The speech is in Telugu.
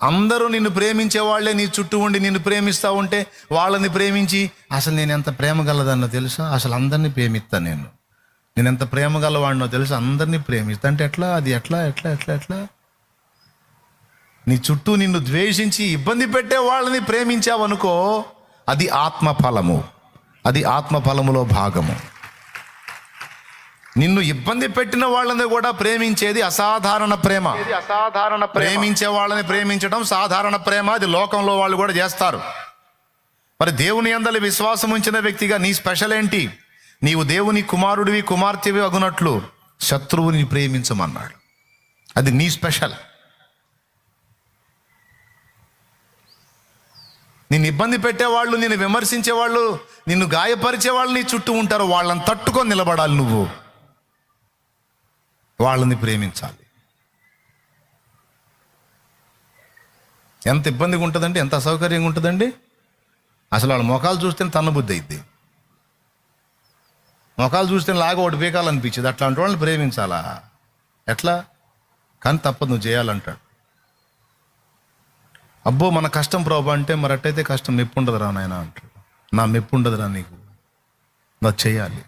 అందరూ నిన్ను ప్రేమించే వాళ్ళే నీ చుట్టూ ఉండి నిన్ను ప్రేమిస్తూ ఉంటే వాళ్ళని ప్రేమించి అసలు నేను ఎంత ప్రేమ గలదన్నో తెలుసా, అసలు అందరినీ ప్రేమిస్తాను, నేను ఎంత ప్రేమ గలవాడినో తెలుసా, అందరినీ ప్రేమిస్తా అంటే ఎట్లా? అది ఎట్లా ఎట్లా ఎట్లా ఎట్లా? నీ చుట్టూ నిన్ను ద్వేషించి ఇబ్బంది పెట్టే వాళ్ళని ప్రేమించావనుకో, అది ఆత్మఫలము, అది ఆత్మఫలములో భాగము. నిన్ను ఇబ్బంది పెట్టిన వాళ్ళని కూడా ప్రేమించేది అసాధారణ ప్రేమ. ప్రేమించే వాళ్ళని ప్రేమించడం సాధారణ ప్రేమ, అది లోకంలో వాళ్ళు కూడా చేస్తారు. మరి దేవుని యందలి విశ్వాసం ఉంచిన వ్యక్తిగా నీ స్పెషల్ ఏంటి? నీవు దేవుని కుమారుడివి కుమార్తెవి అగునట్లు శత్రువుని ప్రేమించమన్నాడు. అది నీ స్పెషల్. నిన్ను ఇబ్బంది పెట్టేవాళ్ళు, నిన్ను విమర్శించేవాళ్ళు, నిన్ను గాయపరిచే వాళ్ళు నీ చుట్టూ ఉంటారు. వాళ్ళని తట్టుకొని నిలబడాలి. నువ్వు వాళ్ళని ప్రేమించాలి. ఎంత ఇబ్బందిగా ఉంటుందండి, ఎంత అసౌకర్యంగా ఉంటుందండి. అసలు వాళ్ళ ముఖాలు చూస్తే తన్నబుద్ధి అయింది, ముఖాలు చూస్తే లాగా ఒకటి పీకాలనిపించింది. అట్లాంటి వాళ్ళని ప్రేమించాలా? ఎట్లా? కానీ తప్పదు, నువ్వు చేయాలంటాడు. అబ్బో మన కష్టం ప్రభు అంటే, మరి అట్టయితే కష్టం మెప్పు ఉండదురా నాయన అంటాడు. నా మెప్పు ఉండదురా నీకు, నా చేయాలి.